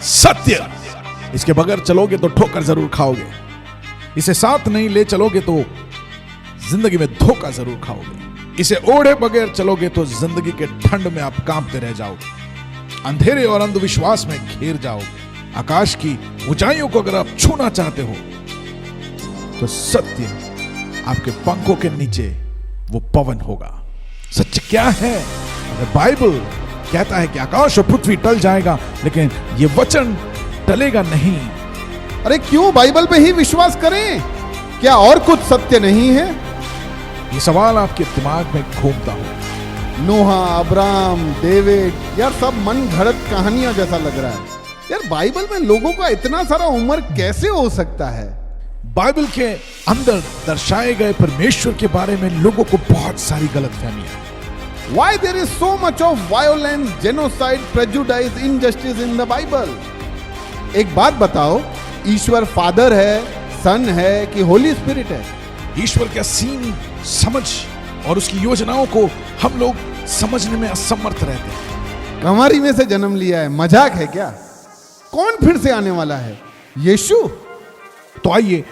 सत्य, इसके बगैर चलोगे तो ठोकर जरूर खाओगे। इसे साथ नहीं ले चलोगे तो जिंदगी में धोखा जरूर खाओगे। इसे ओढ़े बगैर चलोगे तो जिंदगी के ठंड में आप कांपते रह जाओगे, अंधेरे और अंधविश्वास में घिर जाओगे। आकाश की ऊंचाइयों को अगर आप छूना चाहते हो तो सत्य आपके पंखों के नीचे वो पवन होगा। सत्य क्या है? अगर बाइबल कहता है कि आकाश और पृथ्वी टल जाएगा लेकिन ये वचन टलेगा नहीं। अरे क्यों बाइबल पे ही विश्वास करें? क्या और कुछ सत्य नहीं है? ये सवाल आपके दिमाग में घूमता हो। नोहा, अब्राहम, डेविड, यार सब मन घड़त कहानियां जैसा लग रहा है। यार बाइबल में लोगों का इतना सारा उम्र कैसे हो सकता है? बाइबल के अंदर दर्शाए गए परमेश्वर के बारे में लोगों को बहुत सारी गलतफहमियां। Why there is so much of violence, genocide, prejudice, injustice in the Bible? एक बात बताओ, ईश्वर फादर है, सन है कि होली स्पिरिट है? ईश्वर का सीन समझ और उसकी योजनाओं को हम लोग समझने में असमर्थ रहते हैं। कमारी में से जन्म लिया है, मजाक है क्या? कौन फिर से आने वाला है? यीशु? तो आइए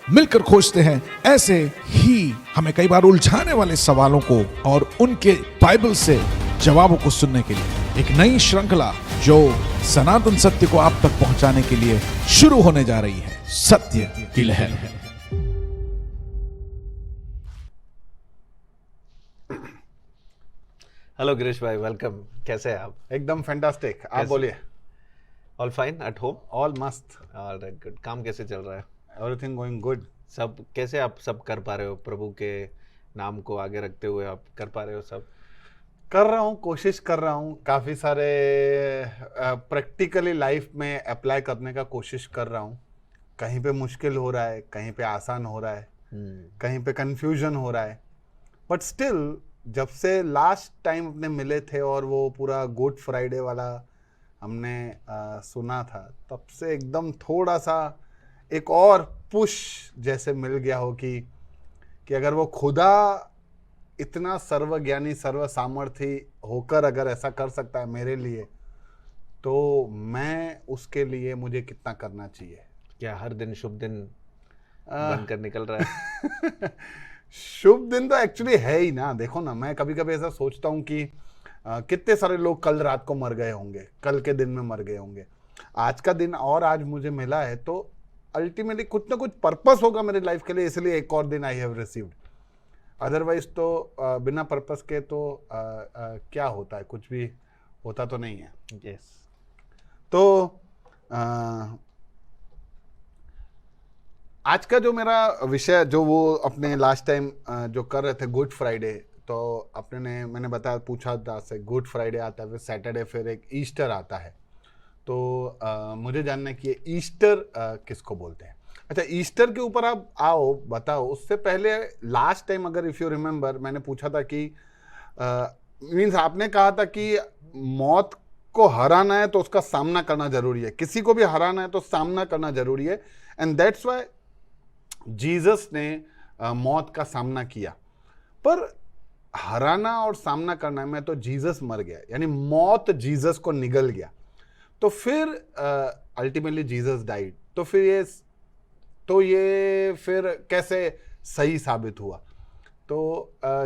मिलकर खोजते हैं ऐसे ही हमें कई बार उलझाने वाले सवालों को और उनके बाइबल से जवाबों को सुनने के लिए एक नई श्रृंखला जो सनातन सत्य को आप तक पहुंचाने के लिए शुरू होने जा रही है, सत्य की लहर। हेलो गिरीश भाई, वेलकम। कैसे हैं आप? एकदम फैंटास्टिक। आप कैसे? बोलिए। All fine at home? All मस्त। Alright, good. काम कैसे चल रहा है? Everything going good. सब कैसे आप सब कर पा रहे हो? प्रभु के नाम को आगे रखते हुए आप कर पा रहे हो सब? कर रहा हूँ, कोशिश कर रहा हूँ। काफ़ी सारे प्रैक्टिकली लाइफ में अप्लाई करने का कोशिश कर रहा हूँ। कहीं पे मुश्किल हो रहा है, कहीं पे आसान हो रहा है, कहीं पे कंफ्यूजन हो रहा है, बट स्टिल जब से लास्ट टाइम अपने मिले थे और वो पूरा गुड फ्राइडे वाला हमने सुना था, तब से एकदम थोड़ा सा एक और पुश जैसे मिल गया हो कि अगर वो खुदा इतना सर्वज्ञानी सर्व सामर्थी होकर अगर ऐसा कर सकता है मेरे लिए, तो मैं उसके लिए मुझे कितना करना चाहिए। क्या हर दिन शुभ दिन बनकर निकल रहा है? शुभ दिन तो एक्चुअली है ही ना। देखो ना, मैं कभी कभी ऐसा सोचता हूँ कि कितने सारे लोग कल रात को मर गए होंगे, कल के दिन में मर गए होंगे। आज का दिन और आज मुझे मिला है तो अल्टीमेटली कुछ ना कुछ पर्पस होगा मेरी लाइफ के लिए, इसलिए एक और दिन आई हैव रिसीव्ड। अदरवाइज तो बिना पर्पस के तो क्या होता है? कुछ भी होता तो नहीं है। यस। तो आज का जो मेरा विषय, जो वो अपने लास्ट टाइम जो कर रहे थे गुड फ्राइडे, तो मैंने बताया, पूछा था से गुड फ्राइडे आता है, फिर सैटरडे, फिर एक ईस्टर आता है। तो मुझे जानना है कि ये ईस्टर किसको बोलते हैं। अच्छा, ईस्टर के ऊपर आप आओ, बताओ। उससे पहले लास्ट टाइम अगर इफ़ यू रिमेंबर, मैंने पूछा था कि मीन्स आपने कहा था कि मौत को हराना है तो उसका सामना करना जरूरी है। किसी को भी हराना है तो सामना करना जरूरी है, एंड दैट्स वाई जीसस ने मौत का सामना किया। पर हराना और सामना करना में तो जीसस मर गया, यानी मौत जीसस को निगल गया। तो फिर अल्टीमेटली जीसस डाइड। तो ये फिर कैसे सही साबित हुआ? तो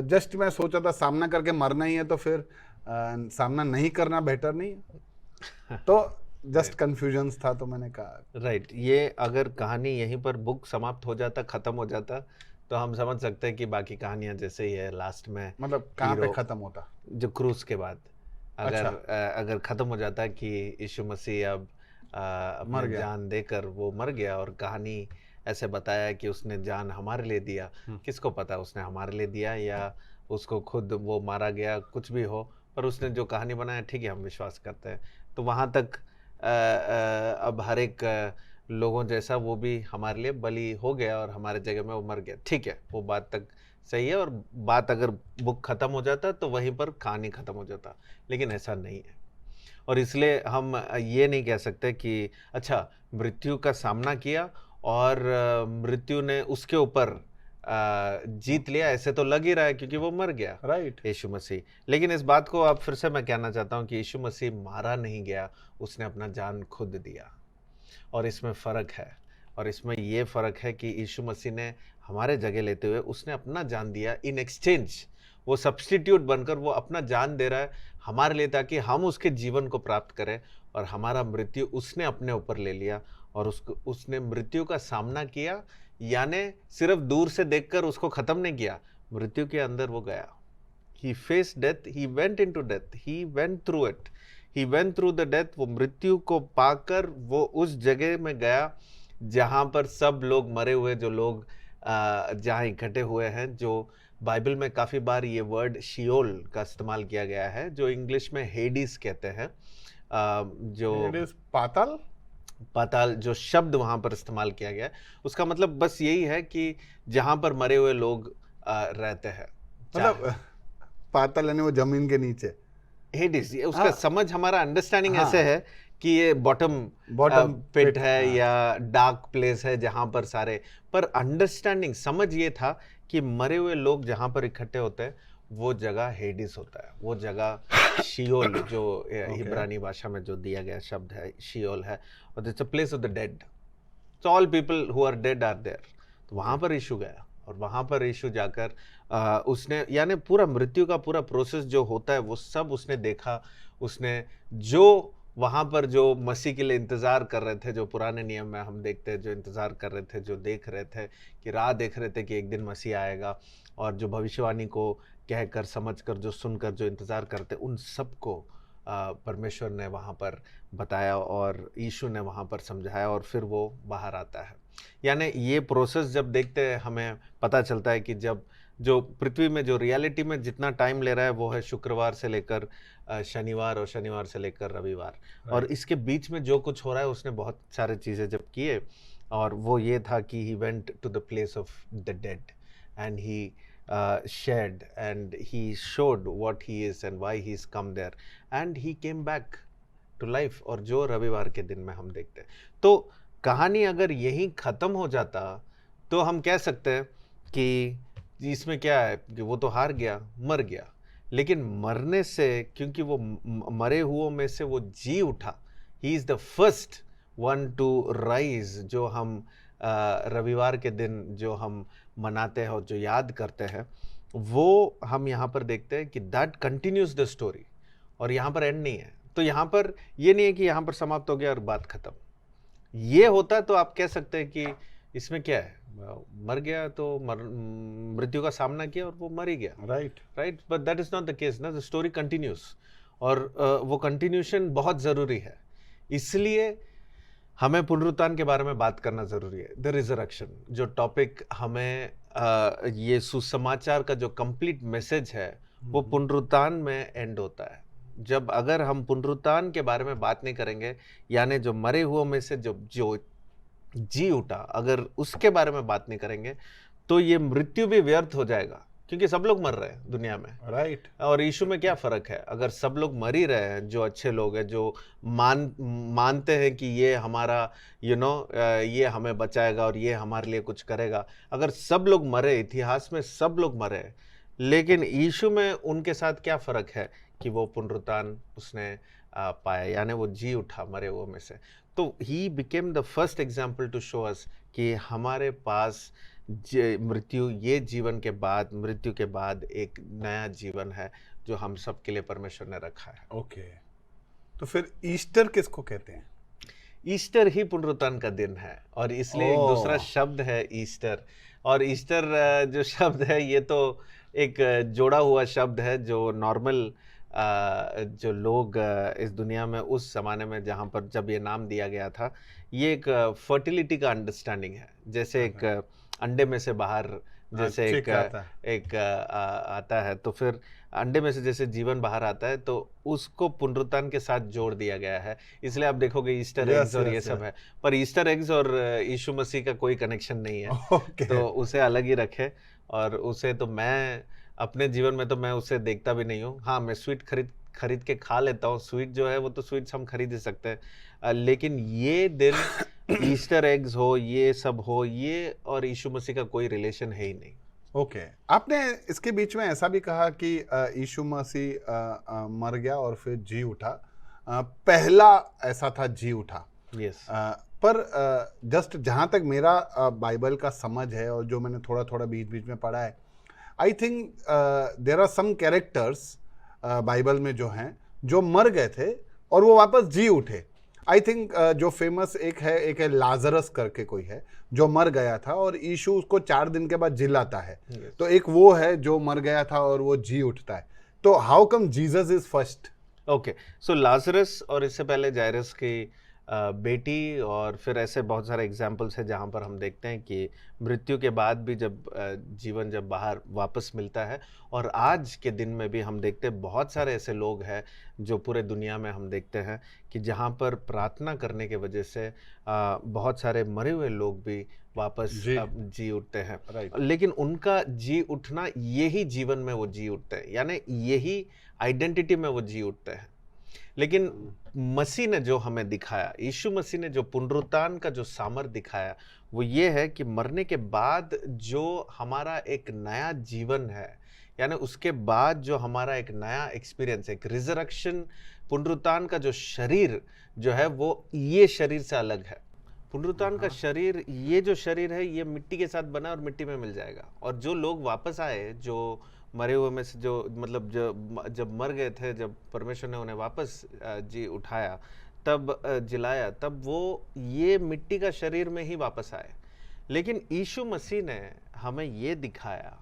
जस्ट मैं सोचा था सामना करके मरना ही है, तो फिर सामना नहीं करना बेटर नहीं है? तो जस्ट कंफ्यूजन था, तो मैंने कहा राइट। ये अगर कहानी यहीं पर बुक समाप्त हो जाता, खत्म हो जाता, तो हम समझ सकते हैं कि बाकी कहानियां जैसे ही है। लास्ट में मतलब कहाँ पे खत्म होता? जो क्रूज के बाद अगर अच्छा। अगर खत्म हो जाता कि यीशु मसीह अब अपनी जान देकर वो मर गया, और कहानी ऐसे बताया कि उसने जान हमारे लिए दिया। किसको पता उसने हमारे लिए दिया या उसको खुद वो मारा गया, कुछ भी हो, पर उसने जो कहानी बनाया, ठीक है, हम विश्वास करते हैं। तो वहाँ तक अब हर एक लोगों जैसा वो भी हमारे लिए बलि हो गया और हमारे जगह में वो मर गया। ठीक है, वो बात तक सही है। और बात अगर बुक खत्म हो जाता तो वहीं पर कहानी खत्म हो जाता, लेकिन ऐसा नहीं है। और इसलिए हम ये नहीं कह सकते कि अच्छा, मृत्यु का सामना किया और मृत्यु ने उसके ऊपर जीत लिया, ऐसे तो लग ही रहा है क्योंकि वो मर गया राइट। यीशु मसीह। लेकिन इस बात को अब फिर से मैं कहना चाहता हूँ कि यीशु मसीह मारा नहीं गया, उसने अपना जान खुद दिया। और इसमें फ़र्क है, और इसमें ये फ़र्क है कि यीशु मसीह ने हमारे जगह लेते हुए उसने अपना जान दिया इन एक्सचेंज। वो सब्स्टिट्यूट बनकर वो अपना जान दे रहा है हमारे लिए, ताकि हम उसके जीवन को प्राप्त करें। और हमारा मृत्यु उसने अपने ऊपर ले लिया और उसने मृत्यु का सामना किया, यानी सिर्फ दूर से देखकर उसको ख़त्म नहीं किया, मृत्यु के अंदर वो गया। He faced death, he went into death, he went through it, he went through the death। वो मृत्यु को पाकर वो उस जगह में गया जहाँ पर सब लोग मरे हुए, जो लोग जहाँ इकट्ठे हुए हैं, जो बाइबल में काफ़ी बार ये वर्ड शियोल का इस्तेमाल किया गया है, जो इंग्लिश में हेडिस कहते हैं। जो पाताल जो शब्द वहाँ पर इस्तेमाल किया गया है, उसका मतलब बस यही है कि जहाँ पर मरे हुए लोग रहते हैं। मतलब पाताल यानी वो जमीन के नीचे, हेडिस उसका समझ हमारा अंडरस्टैंडिंग ऐसे है कि ये बॉटम पिट है या डार्क प्लेस है जहाँ पर सारे, पर अंडरस्टैंडिंग समझ ये था कि मरे हुए लोग जहाँ पर इकट्ठे होते हैं वो जगह हेडिस होता है, वो जगह शियोल जो इब्रानी भाषा में जो दिया गया शब्द है शियोल है, और it's a place of the dead. So all people who are dead are there. तो वहाँ पर यीशु गया और वहाँ पर यीशु जाकर उसने, यानी पूरा मृत्यु का पूरा प्रोसेस जो होता है वो सब उसने देखा। उसने जो वहाँ पर जो मसीह के लिए इंतज़ार कर रहे थे, जो पुराने नियम में हम देखते हैं, जो इंतज़ार कर रहे थे, जो देख रहे थे कि राह देख रहे थे कि एक दिन मसीह आएगा, और जो भविष्यवाणी को कहकर समझकर जो सुनकर जो इंतज़ार करते, उन सबको परमेश्वर ने वहाँ पर बताया और यीशु ने वहाँ पर समझाया, और फिर वो बाहर आता है। यानी ये प्रोसेस जब देखते हैं हमें पता चलता है कि जब जो पृथ्वी में जो रियलिटी में जितना टाइम ले रहा है वो है शुक्रवार से लेकर शनिवार, और शनिवार से लेकर रविवार, और इसके बीच में जो कुछ हो रहा है उसने बहुत सारे चीज़ें जब किए, और वो ये था कि he went to the place of the dead and he shared and he showed what he is and why he's come there and he came back to life। और जो रविवार के दिन में हम देखते हैं, तो कहानी अगर यहीं ख़त्म हो जाता तो हम कह सकते हैं कि इसमें क्या है कि वो तो हार गया, मर गया, लेकिन मरने से, क्योंकि वो मरे हुओं में से वो जी उठा, he is the first one two rise, जो हम रविवार के दिन जो हम मनाते हैं और जो याद करते हैं, वो हम यहाँ पर देखते हैं कि दैट कंटिन्यूज द स्टोरी। और यहाँ पर एंड नहीं है, तो यहाँ पर ये नहीं है कि यहाँ पर समाप्त हो गया और बात खत्म। ये होता तो आप कह सकते हैं कि इसमें क्या है, मर गया तो मृत्यु का सामना किया और वो मर ही गया, right. But that is not the case ना, द स्टोरी कंटिन्यूस, और वो कंटिन्यूशन बहुत ज़रूरी है। इसलिए हमें पुनरुत्थान के बारे में बात करना ज़रूरी है। द रिजरेक्शन जो टॉपिक हमें ये सुसमाचार का जो कंप्लीट मैसेज है वो पुनरुत्थान में एंड होता है। जब अगर हम पुनरुत्थान के बारे में बात नहीं करेंगे, यानी जो मरे हुओं में से जो जी उठा, अगर उसके बारे में बात नहीं करेंगे तो ये मृत्यु भी व्यर्थ हो जाएगा, क्योंकि सब लोग मर रहे हैं दुनिया में, राइट। और यीशु में क्या फ़र्क है? अगर सब लोग मर ही रहे हैं, जो अच्छे लोग हैं, जो मानते हैं कि ये हमारा ये हमें बचाएगा और ये हमारे लिए कुछ करेगा, अगर सब लोग मरे, इतिहास में सब लोग मरे, लेकिन यीशु में उनके साथ क्या फ़र्क है कि वो पुनरुत्थान उसने पाया, यानी वो जी उठा मरे हुओं में से। तो he became the first example to show us कि हमारे पास मृत्यु, ये जीवन के बाद, मृत्यु के बाद एक नया जीवन है जो हम सब के लिए परमेश्वर ने रखा है। ओके, तो फिर ईस्टर किसको कहते हैं? ईस्टर ही पुनरुत्थान का दिन है, और इसलिए एक दूसरा शब्द है ईस्टर। और ईस्टर जो शब्द है ये तो एक जोड़ा हुआ शब्द है, जो नॉर्मल जो लोग इस दुनिया में उस ज़माने में जहाँ पर जब ये नाम दिया गया था, ये एक फर्टिलिटी का अंडरस्टैंडिंग है। जैसे एक अंडे में से बाहर जैसे एक आता है, तो फिर अंडे में से जैसे जीवन बाहर आता है, तो उसको पुनरुत्थान के साथ जोड़ दिया गया है। इसलिए आप देखोगे ईस्टर एग्स और ये सब है, पर ईस्टर एग्स और यीशु मसीह का कोई कनेक्शन नहीं है। तो उसे अलग ही रखे, और उसे तो मैं अपने जीवन में तो मैं उसे देखता भी नहीं हूँ। हाँ, मैं स्वीट खरीद के खा लेता हूँ। स्वीट जो है वो तो स्वीट्स हम खरीद ही सकते हैं, लेकिन ये दिन ईस्टर एग्स हो, ये सब हो, ये और यीशु मसीह का कोई रिलेशन है ही नहीं। ओके आपने इसके बीच में ऐसा भी कहा कि यीशु मसीह मर गया और फिर जी उठा, पहला ऐसा था जी उठा। यस। पर जस्ट जहाँ तक मेरा बाइबल का समझ है और जो मैंने थोड़ा थोड़ा बीच बीच में पढ़ा है, I think there are some characters Bible में जो हैं जो मर गए थे और वो वापस जी उठे। आई थिंक जो फेमस एक है लाजरस करके कोई है जो मर गया था और यीशु उसको 4 दिन के बाद जिलाता है। तो एक वो है जो मर गया था और वो जी उठता है। तो how come Jesus is first? Okay, so Lazarus और इससे पहले जायरस की बेटी, और फिर ऐसे बहुत सारे एग्जाम्पल्स हैं जहाँ पर हम देखते हैं कि मृत्यु के बाद भी जब जीवन जब बाहर वापस मिलता है। और आज के दिन में भी हम देखते हैं बहुत सारे ऐसे लोग हैं जो पूरे दुनिया में हम देखते हैं कि जहाँ पर प्रार्थना करने के वजह से बहुत सारे मरे हुए लोग भी वापस जी उठते हैं। लेकिन उनका जी उठना यही जीवन में वो जी उठते हैं, यानी यही आइडेंटिटी में वो जी उठते हैं। लेकिन मसीह ने जो हमें दिखाया, यीशु मसीह ने जो पुनरुत्थान का जो सामर्थ दिखाया, वो ये है कि मरने के बाद जो हमारा एक नया जीवन है, यानी उसके बाद जो हमारा एक नया एक्सपीरियंस, एक रिजरेक्शन, पुनरुत्थान का जो शरीर जो है वो ये शरीर से अलग है। पुनरुत्थान का शरीर, ये जो शरीर है ये मिट्टी के साथ बना और मिट्टी में मिल जाएगा। और जो लोग वापस आए, जो मरे हुए में से जो मतलब जब मर गए थे, जब परमेश्वर ने उन्हें वापस जी उठाया, तब जिलाया, तब वो ये मिट्टी का शरीर में ही वापस आए। लेकिन यीशु मसीह ने हमें ये दिखाया,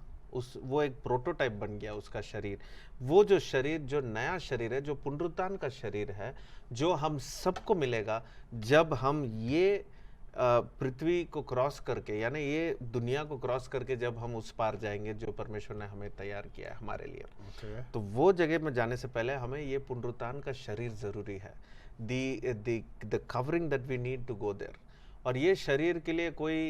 वो एक प्रोटोटाइप बन गया उसका शरीर। वो जो शरीर, जो नया शरीर है, जो पुनरुत्थान का शरीर है, जो हम सबको मिलेगा जब हम ये पृथ्वी को क्रॉस करके, यानी ये दुनिया को क्रॉस करके जब हम उस पार जाएंगे जो परमेश्वर ने हमें तैयार किया है हमारे लिए। तो वो जगह में जाने से पहले हमें ये पुनरुत्थान का शरीर जरूरी है, the covering that we need to go there. और ये शरीर के लिए कोई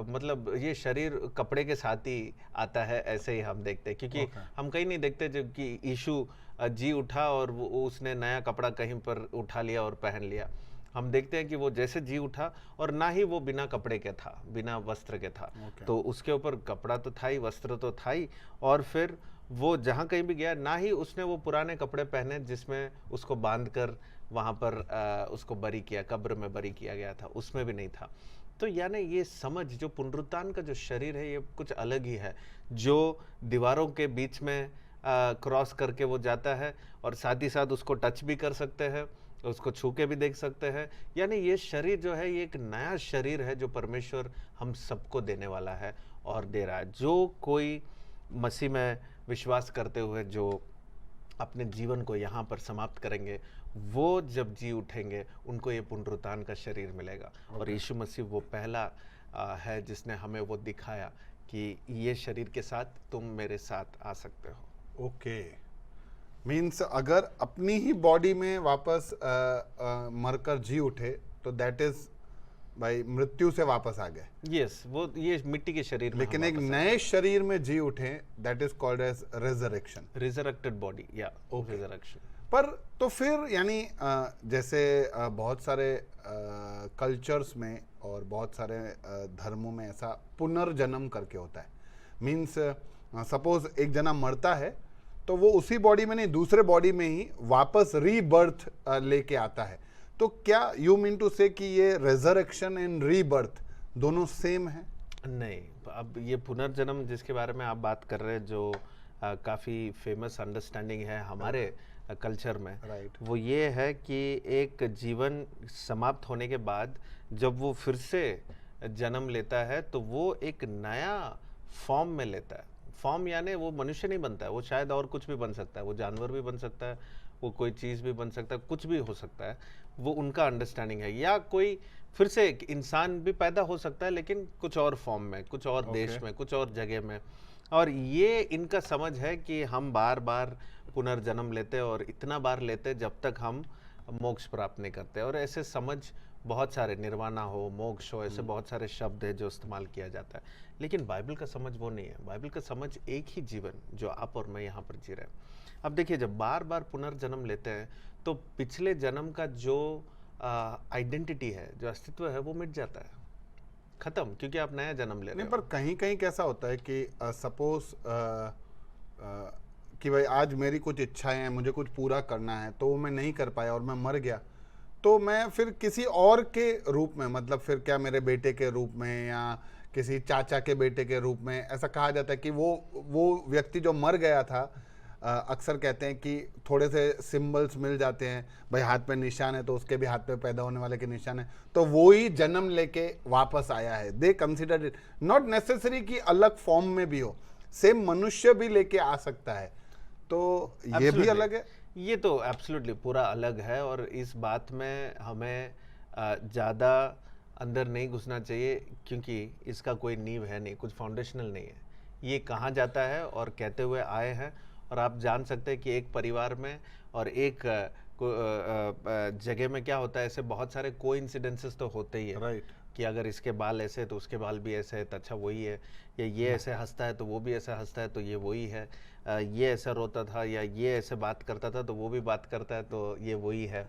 मतलब ये शरीर कपड़े के साथ ही आता है, ऐसे ही हम देखते हैं। क्योंकि हम कहीं नहीं देखते जब कि यीशु जी उठा और वो उसने नया कपड़ा कहीं पर उठा लिया और पहन लिया। हम देखते हैं कि वो जैसे जी उठा, और ना ही वो बिना कपड़े के था, बिना वस्त्र के था। तो उसके ऊपर कपड़ा तो था ही, वस्त्र तो था ही, और फिर वो जहाँ कहीं भी गया, ना ही उसने वो पुराने कपड़े पहने जिसमें उसको बांध कर वहाँ पर उसको बरी किया, कब्र में बरी किया गया था, उसमें भी नहीं था। तो यानी ये समझ, जो पुनरुत्थान का जो शरीर है ये कुछ अलग ही है, जो दीवारों के बीच में क्रॉस करके वो जाता है, और साथ ही साथ उसको टच भी कर सकते हैं, उसको छू के भी देख सकते हैं। यानी ये शरीर जो है ये एक नया शरीर है जो परमेश्वर हम सबको देने वाला है और दे रहा है। जो कोई मसीह में विश्वास करते हुए जो अपने जीवन को यहाँ पर समाप्त करेंगे, वो जब जी उठेंगे उनको ये पुनरुत्थान का शरीर मिलेगा। और यीशु मसीह वो पहला है जिसने हमें वो दिखाया कि ये शरीर के साथ तुम मेरे साथ आ सकते हो। ओके, मीन्स अगर अपनी ही बॉडी में वापस मरकर जी उठे तो दैट इज भाई मृत्यु से वापस आ गए। यस, वो ये मिट्टी के शरीर में, लेकिन एक नए शरीर में जी उठे, that is called as resurrection, resurrected body या रिजरेक्शन। पर तो फिर यानी जैसे बहुत सारे कल्चर्स में और बहुत सारे धर्मों में ऐसा पुनर्जन्म करके होता है। मीन्स सपोज एक जना मरता है तो वो उसी बॉडी में नहीं, दूसरे बॉडी में ही वापस रीबर्थ लेके आता है। तो क्या यू मीन टू से कि ये रेजरेक्शन एंड रीबर्थ दोनों सेम है? नहीं, अब ये पुनर्जन्म जिसके बारे में आप बात कर रहे हैं, जो काफ़ी फेमस अंडरस्टैंडिंग है हमारे कल्चर में, वो ये है कि एक जीवन समाप्त होने के बाद जब वो फिर से जन्म लेता है तो वो एक नया फॉर्म में लेता है। फॉर्म यानी वो मनुष्य नहीं बनता है, वो शायद और कुछ भी बन सकता है, वो जानवर भी बन सकता है, वो कोई चीज़ भी बन सकता है, कुछ भी हो सकता है। वो उनका अंडरस्टैंडिंग है। या कोई फिर से एक इंसान भी पैदा हो सकता है, लेकिन कुछ और फॉर्म में, कुछ और देश में, कुछ और जगह में। और ये इनका समझ है कि हम बार बार पुनर्जन्म लेते और इतना बार लेते जब तक हम मोक्ष प्राप्त नहीं करते। और ऐसे समझ बहुत सारे, निर्वाणा हो, मोक्ष हो, ऐसे बहुत सारे शब्द है जो इस्तेमाल किया जाता है, लेकिन बाइबल का समझ वो नहीं है। बाइबल का समझ एक ही जीवन जो आप और मैं यहाँ पर जी रहे हैं। अब देखिए, जब बार बार पुनर्जन्म लेते हैं तो पिछले जन्म का जो आइडेंटिटी है, जो अस्तित्व है, वो मिट जाता है, खत्म, क्योंकि आप नया जन्म ले रहे नहीं, हो। पर कहीं कहीं कैसा होता है कि सपोज कि भाई आज मेरी कुछ इच्छाएं हैं, मुझे कुछ पूरा करना है, तो वो मैं नहीं कर पाया और मैं मर गया, तो मैं फिर किसी और के रूप में, मतलब फिर क्या मेरे बेटे के रूप में या किसी चाचा के बेटे के रूप में, ऐसा कहा जाता है कि वो व्यक्ति जो मर गया था, अक्सर कहते हैं कि थोड़े से सिंबल्स मिल जाते हैं, भाई हाथ पे निशान है तो उसके भी हाथ पे पैदा होने वाले के निशान है, तो वो ही जन्म लेके वापस आया है। They consider it, not necessary कि अलग फॉर्म में भी हो, सेम मनुष्य भी लेके आ सकता है, तो ये भी Absolutely. अलग है। ये तो एब्सोल्युटली पूरा अलग है, और इस बात में हमें ज़्यादा अंदर नहीं घुसना चाहिए, क्योंकि इसका कोई नींव है नहीं, कुछ फाउंडेशनल नहीं है। ये कहाँ जाता है और कहते हुए आए हैं, और आप जान सकते हैं कि एक परिवार में और एक जगह में क्या होता है, ऐसे बहुत सारे कोइंसिडेंसेस तो होते ही है। राइट। कि अगर इसके बाल ऐसे तो उसके बाल भी ऐसे है, तो अच्छा वही है, या ये ऐसे हंसता है तो वो भी ऐसा हंसता है, तो ये वही है, ये ऐसा रोता था या ये ऐसे बात करता था तो वो भी बात करता है, तो ये वही है।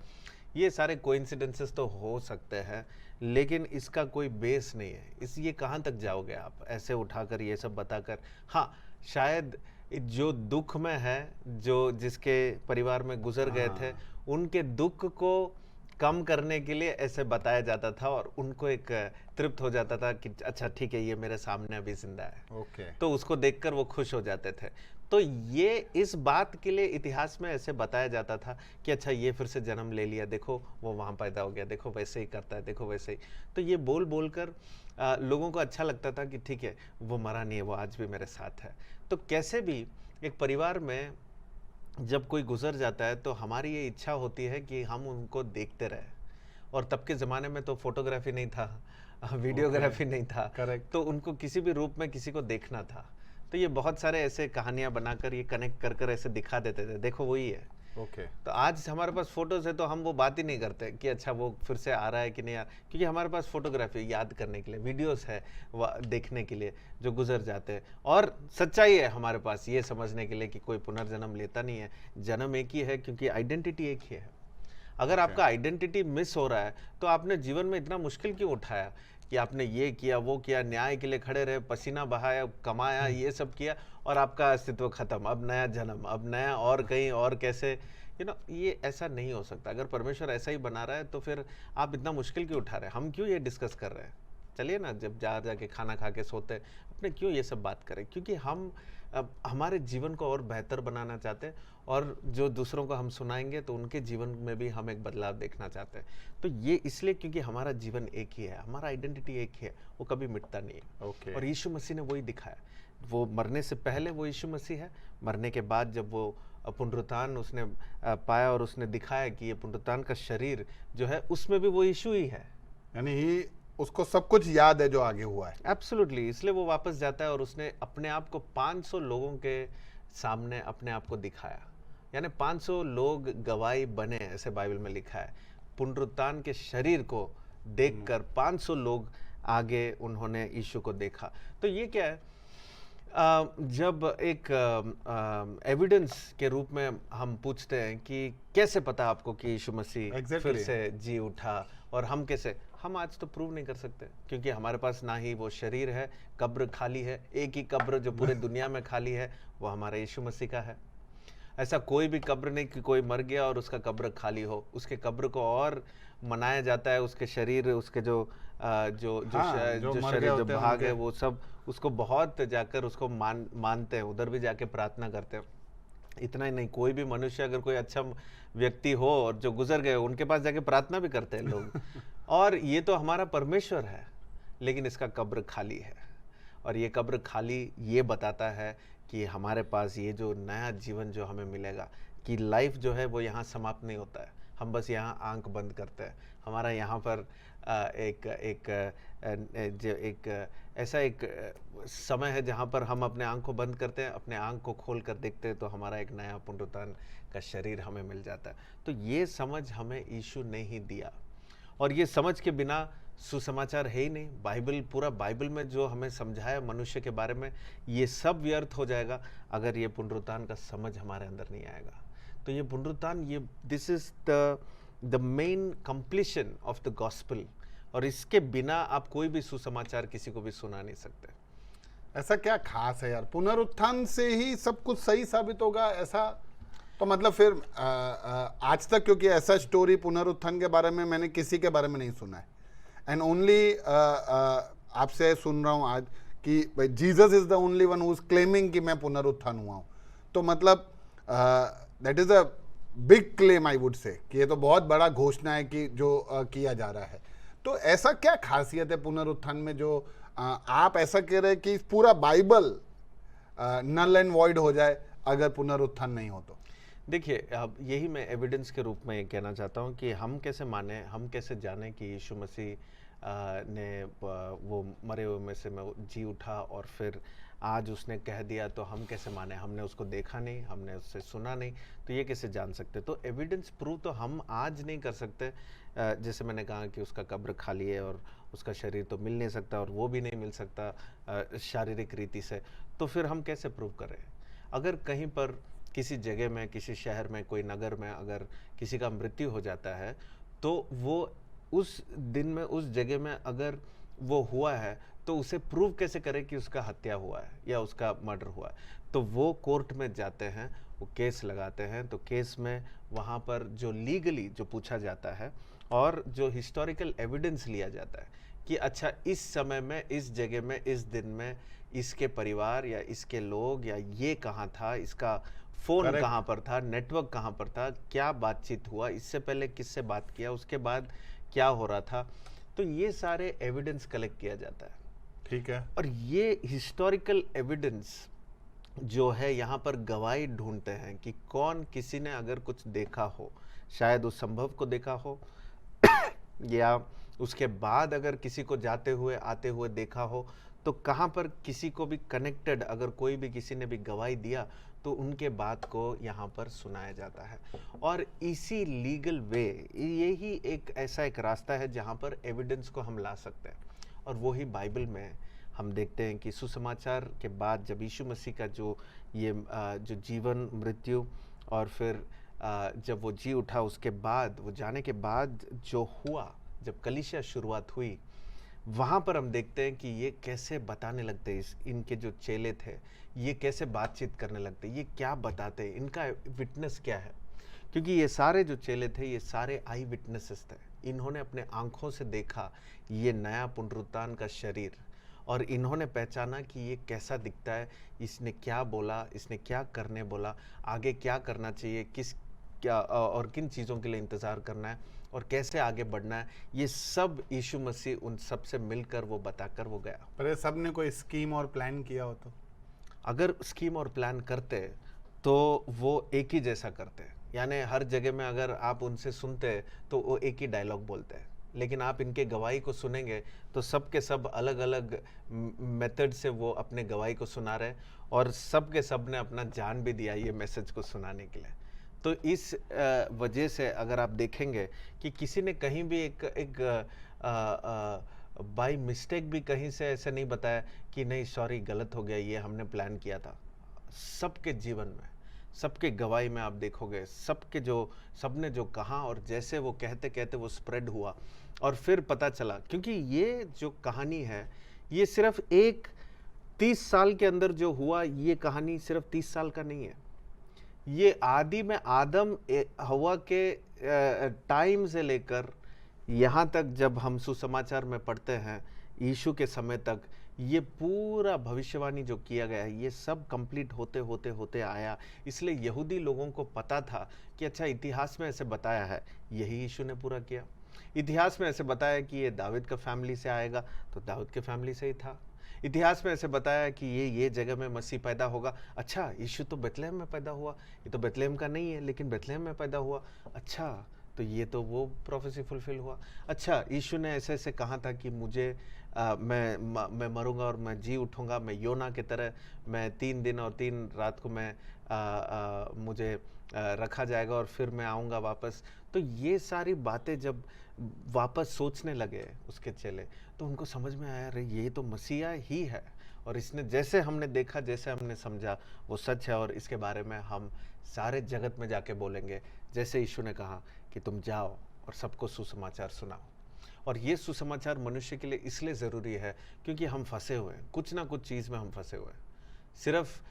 ये सारे कोइंसिडेंसेस तो हो सकते हैं, लेकिन इसका कोई बेस नहीं है। ये कहाँ तक जाओगे आप ऐसे उठाकर, ये सब बताकर? हाँ, शायद जो दुख में है, जो जिसके परिवार में गुजर गए थे, उनके दुख को कम करने के लिए ऐसे बताया जाता था, और उनको एक तृप्त हो जाता था कि अच्छा ठीक है, ये मेरे सामने अभी जिंदा है। ओके। तो उसको देखकर वो खुश हो जाते थे। तो ये इस बात के लिए इतिहास में ऐसे बताया जाता था कि अच्छा ये फिर से जन्म ले लिया, देखो वो वहाँ पैदा हो गया, देखो वैसे ही करता है, देखो वैसे ही। तो ये बोल बोल कर लोगों को अच्छा लगता था कि ठीक है, वो मरा नहीं है, वो आज भी मेरे साथ है। तो कैसे भी एक परिवार में जब कोई गुजर जाता है तो हमारी ये इच्छा होती है कि हम उनको देखते रहे। और तब के ज़माने में तो फोटोग्राफी नहीं था, वीडियोग्राफी नहीं था, करेक्ट। तो उनको किसी भी रूप में किसी को देखना था। तो ये बहुत सारे ऐसे कहानियां बनाकर ये कनेक्ट कर कर ऐसे दिखा देते थे, देखो वही है। ओके। तो आज हमारे पास फोटोज है तो हम वो बात ही नहीं करते कि अच्छा वो फिर से आ रहा है कि नहीं आ रहा, क्योंकि हमारे पास फोटोग्राफी याद करने के लिए, वीडियोस है देखने के लिए जो गुजर जाते हैं, और सच्चाई है हमारे पास ये समझने के लिए कि कोई पुनर्जन्म लेता नहीं है, जन्म एक ही है, क्योंकि आइडेंटिटी एक ही है। अगर आपका आइडेंटिटी मिस हो रहा है तो आपने जीवन में इतना मुश्किल क्यों उठाया कि आपने ये किया, वो किया, न्याय के लिए खड़े रहे, पसीना बहाया, कमाया, ये सब किया, और आपका अस्तित्व खत्म, अब नया जन्म, अब नया और कहीं और कैसे, ये ऐसा नहीं हो सकता। अगर परमेश्वर ऐसा ही बना रहा है तो फिर आप इतना मुश्किल क्यों उठा रहे हैं? हम क्यों ये डिस्कस कर रहे हैं? चलिए ना, जब जाके खाना खा के सोते हैं अपने क्यों ये सब बात करें? क्योंकि हम हमारे जीवन को और बेहतर बनाना चाहते हैं, और जो दूसरों को हम सुनाएंगे तो उनके जीवन में भी हम एक बदलाव देखना चाहते हैं। तो ये इसलिए क्योंकि हमारा जीवन एक ही है, हमारा आइडेंटिटी एक ही है, वो कभी मिटता नहीं है। ओके। और यीशु मसीह ने वही दिखाया। वो मरने से पहले वो यीशु मसीह है, मरने के बाद जब वो पुनरुत्थान उसने पाया और उसने दिखाया कि ये पुनरुत्थान का शरीर जो है उसमें भी वो यीशु ही है। यानी ही उसको सब कुछ याद है जो आगे हुआ है। एब्सोल्युटली, इसलिए वो वापस जाता है और उसने अपने आप को 500 लोगों के सामने अपने आप को दिखाया, यानी 500 लोग गवाही बने, ऐसे बाइबल में लिखा है। पुनरुत्थान के शरीर को देखकर 500 लोग आगे उन्होंने यीशु को देखा। तो ये क्या है, जब एक एविडेंस के रूप में हम पूछते हैं कि कैसे पता आपको कि यीशु मसीह फिर से जी उठा, और हम कैसे, हम आज तो प्रूव नहीं कर सकते, क्योंकि हमारे पास ना ही वो शरीर है, कब्र खाली है। एक ही कब्र जो पूरे दुनिया में खाली है वो हमारा यीशु मसीह का है। ऐसा कोई भी कब्र नहीं कि कोई मर गया और उसका कब्र खाली हो। उसके कब्र को और मनाया जाता है, उसके शरीर, उसके जो शरीर, जो भाग है, वो सब उसको बहुत जाकर उसको मानते हैं, उधर भी जाके प्रार्थना करते हैं। इतना ही नहीं, कोई भी मनुष्य, अगर कोई अच्छा व्यक्ति हो और जो गुजर गए, उनके पास जाके प्रार्थना भी करते हैं लोग। और ये तो हमारा परमेश्वर है, लेकिन इसका कब्र खाली है। और ये कब्र खाली ये बताता है कि हमारे पास ये जो नया जीवन जो हमें मिलेगा, कि लाइफ जो है वो यहाँ समाप्त नहीं होता है। हम बस यहाँ आंख बंद करते हैं। हमारा यहाँ पर एक ऐसा एक समय है जहाँ पर हम अपने आंख को बंद करते हैं, अपने आंख को खोल कर देखते हैं तो हमारा एक नया पुनरुत्थान का शरीर हमें मिल जाता है। तो ये समझ हमें यीशु ने ही दिया, और ये समझ के बिना सुसमाचार है ही नहीं। बाइबल, पूरा बाइबल में जो हमें समझाया मनुष्य के बारे में, ये सब व्यर्थ हो जाएगा अगर ये पुनरुत्थान का समझ हमारे अंदर नहीं आएगा। तो ये पुनरुत्थान, ये this is the main completion of the gospel, और इसके बिना आप कोई भी सुसमाचार किसी को भी सुना नहीं सकते। ऐसा क्या खास है यार, पुनरुत्थान से ही सब कुछ सही साबित होगा ऐसा? तो मतलब फिर आज तक, क्योंकि ऐसा स्टोरी पुनरुत्थान के बारे में मैंने किसी के बारे में नहीं सुना है, एंड ओनली आपसे सुन रहा हूँ आज कि भाई Jesus is the only one who is claiming कि मैं पुनरुत्थान हुआ हूँ। तो मतलब that is a big claim I would say, कि ये तो बहुत बड़ा घोषणा है कि जो किया जा रहा है। तो ऐसा क्या खासियत है पुनरुत्थान में जो आप ऐसा कह रहे हैं कि पूरा बाइबल नल एंड वॉइड हो जाए अगर पुनरुत्थान नहीं हो तो? देखिए, अब यही मैं एविडेंस के रूप में ये कहना चाहता हूँ कि हम कैसे माने, हम कैसे जाने कि यीशु मसीह ने वो मरे हुए में से जी उठा और फिर आज उसने कह दिया, तो हम कैसे माने? हमने उसको देखा नहीं, हमने उससे सुना नहीं, तो ये कैसे जान सकते? तो एविडेंस प्रूव तो हम आज नहीं कर सकते। जैसे मैंने कहा कि उसका कब्र खाली है और उसका शरीर तो मिल नहीं सकता, और वो भी नहीं मिल सकता शारीरिक रीति से, तो फिर हम कैसे प्रूव करें? अगर कहीं पर किसी जगह में, किसी शहर में, कोई नगर में अगर किसी का मृत्यु हो जाता है, तो वो उस दिन में, उस जगह में अगर वो हुआ है, तो उसे प्रूव कैसे करें कि उसका हत्या हुआ है या उसका मर्डर हुआ है? तो वो कोर्ट में जाते हैं, वो केस लगाते हैं। तो केस में वहाँ पर जो लीगली जो पूछा जाता है और जो हिस्टोरिकल एविडेंस लिया जाता है कि अच्छा, इस समय में, इस जगह में, इस दिन में इसके परिवार या इसके लोग या ये कहाँ था, इसका फोन कहाँ पर था, नेटवर्क कहाँ पर था, क्या बातचीत हुआ, इससे पहले किससे बात किया, उसके बाद क्या हो रहा था। तो ये सारे एविडेंस कलेक्ट किया जाता है, ठीक है। और ये हिस्टोरिकल एविडेंस जो है यहाँ पर गवाही ढूंढते हैं कि कौन, किसी ने अगर कुछ देखा हो, शायद उस संभव को देखा हो या उसके बाद अगर किसी को जाते हुए, आते हुए देखा हो, तो कहाँ पर किसी को भी कनेक्टेड, अगर कोई भी, किसी ने भी गवाही दिया, तो उनके बात को यहाँ पर सुनाया जाता है। और इसी लीगल वे, यही एक ऐसा एक रास्ता है जहाँ पर एविडेंस को हम ला सकते हैं, और वो ही बाइबल में हम देखते हैं कि सुसमाचार के बाद जब यीशु मसीह का जो ये जो जीवन, मृत्यु और फिर जब वो जी उठा, उसके बाद, वो जाने के बाद जो हुआ, जब कलीसिया शुरुआत हुई, वहाँ पर हम देखते हैं कि ये कैसे बताने लगते हैं, इनके जो चेले थे ये कैसे बातचीत करने लगते, ये क्या बताते हैं, इनका विटनेस क्या है। क्योंकि ये सारे जो चेले थे, ये सारे आई विटनेसेस थे। इन्होंने अपने आंखों से देखा ये नया पुनरुत्थान का शरीर, और इन्होंने पहचाना कि ये कैसा दिखता है, इसने क्या बोला, इसने क्या करने बोला, आगे क्या करना चाहिए, क्या और किन चीज़ों के लिए इंतज़ार करना है और कैसे आगे बढ़ना है। ये सब यीशु मसीह उन सब से मिलकर वो बताकर वो गया। पर ये सब ने कोई स्कीम और प्लान किया हो तो? अगर स्कीम और प्लान करते तो वो एक ही जैसा करते, यानी हर जगह में अगर आप उनसे सुनते तो वो एक ही डायलॉग बोलते हैं। लेकिन आप इनके गवाही को सुनेंगे तो सब के सब अलग अलग मेथड से वो अपने गवाही को सुना रहे, और सब के सब ने अपना जान भी दिया ये मैसेज को सुनाने के लिए। तो इस वजह से अगर आप देखेंगे कि किसी ने कहीं भी एक बाय मिस्टेक भी कहीं से ऐसे नहीं बताया कि नहीं सॉरी गलत हो गया, ये हमने प्लान किया था। सबके जीवन में, सबके गवाही में आप देखोगे, सबने जो कहा और जैसे वो कहते कहते वो स्प्रेड हुआ, और फिर पता चला, क्योंकि ये जो कहानी है ये सिर्फ 30 साल के अंदर जो हुआ, ये कहानी सिर्फ 30 साल का नहीं है। ये आदि में आदम हवा के टाइम से लेकर यहाँ तक जब हम सुसमाचार में पढ़ते हैं यीशु के समय तक, ये पूरा भविष्यवाणी जो किया गया है ये सब कंप्लीट होते होते होते आया। इसलिए यहूदी लोगों को पता था कि अच्छा इतिहास में ऐसे बताया है, यही यीशु ने पूरा किया। इतिहास में ऐसे बताया कि ये दाऊद का फैमिली से आएगा, तो दाऊद के फैमिली से ही था। इतिहास में ऐसे बताया कि ये जगह में मसीह पैदा होगा, अच्छा यीशु तो बेथलेहम में पैदा हुआ, ये तो बेथलेहम का नहीं है लेकिन बेथलेहम में पैदा हुआ। अच्छा तो ये तो वो प्रोफेसी फुलफिल हुआ। अच्छा, यीशु ने ऐसे ऐसे कहा था कि मुझे मैं मरूंगा और मैं जी उठूंगा, मैं योना की तरह, मैं 3 दिन और 3 रात को मैं मुझे रखा जाएगा और फिर मैं आऊँगा वापस। तो ये सारी बातें जब वापस सोचने लगे उसके चेले, तो उनको समझ में आया, अरे ये तो मसीहा ही है, और इसने जैसे हमने देखा, जैसे हमने समझा, वो सच है, और इसके बारे में हम सारे जगत में जाके बोलेंगे, जैसे यीशु ने कहा कि तुम जाओ और सबको सुसमाचार सुनाओ। और ये सुसमाचार मनुष्य के लिए इसलिए ज़रूरी है क्योंकि हम फंसे हुए हैं, कुछ ना कुछ चीज़ में हम फंसे हुए हैं। सिर्फ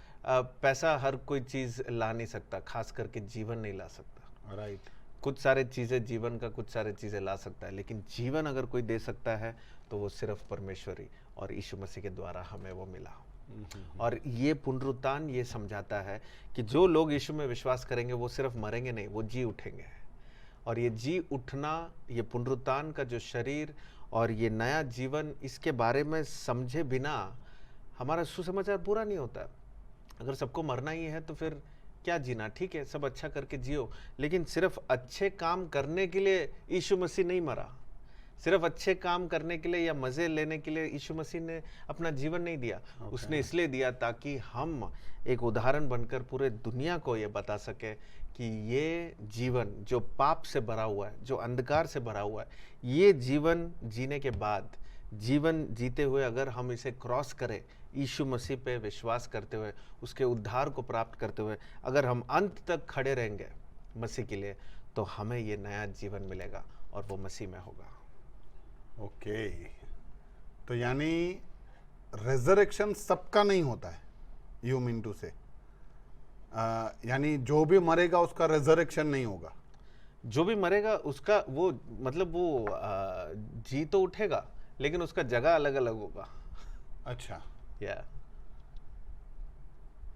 पैसा हर कोई चीज़ ला नहीं सकता, खास करके जीवन नहीं ला सकता। राइट। कुछ सारे चीज़ें जीवन का, कुछ सारे चीज़ें ला सकता है, लेकिन जीवन अगर कोई दे सकता है तो वो सिर्फ परमेश्वर ही, और यीशु मसीह के द्वारा हमें वो मिला। और ये पुनरुत्थान ये समझाता है कि जो लोग यीशु में विश्वास करेंगे वो सिर्फ मरेंगे नहीं, वो जी उठेंगे। और ये जी उठना, ये पुनरुत्थान का जो शरीर और ये नया जीवन, इसके बारे में समझे बिना हमारा सुसमाचार पूरा नहीं होता। अगर सबको मरना ही है तो फिर क्या जीना? ठीक है, सब अच्छा करके जियो, लेकिन सिर्फ अच्छे काम करने के लिए यीशु मसीह नहीं मरा। सिर्फ अच्छे काम करने के लिए या मज़े लेने के लिए यीशु मसीह ने अपना जीवन नहीं दिया। उसने इसलिए दिया ताकि हम एक उदाहरण बनकर पूरे दुनिया को ये बता सके कि ये जीवन जो पाप से भरा हुआ है, जो अंधकार से भरा हुआ है, ये जीवन जीने के बाद, जीवन जीते हुए अगर हम इसे क्रॉस करें, यीशु मसीह पे विश्वास करते हुए, उसके उद्धार को प्राप्त करते हुए, अगर हम अंत तक खड़े रहेंगे मसीह के लिए, तो हमें ये नया जीवन मिलेगा और वो मसीह में होगा। ओके, तो यानी रेजरेक्शन सबका नहीं होता है, यू मीन टू से, यानी जो भी मरेगा उसका रेजरेक्शन नहीं होगा। जो भी मरेगा उसका वो मतलब वो जी तो उठेगा, लेकिन उसका जगह अलग अलग होगा। अच्छा, या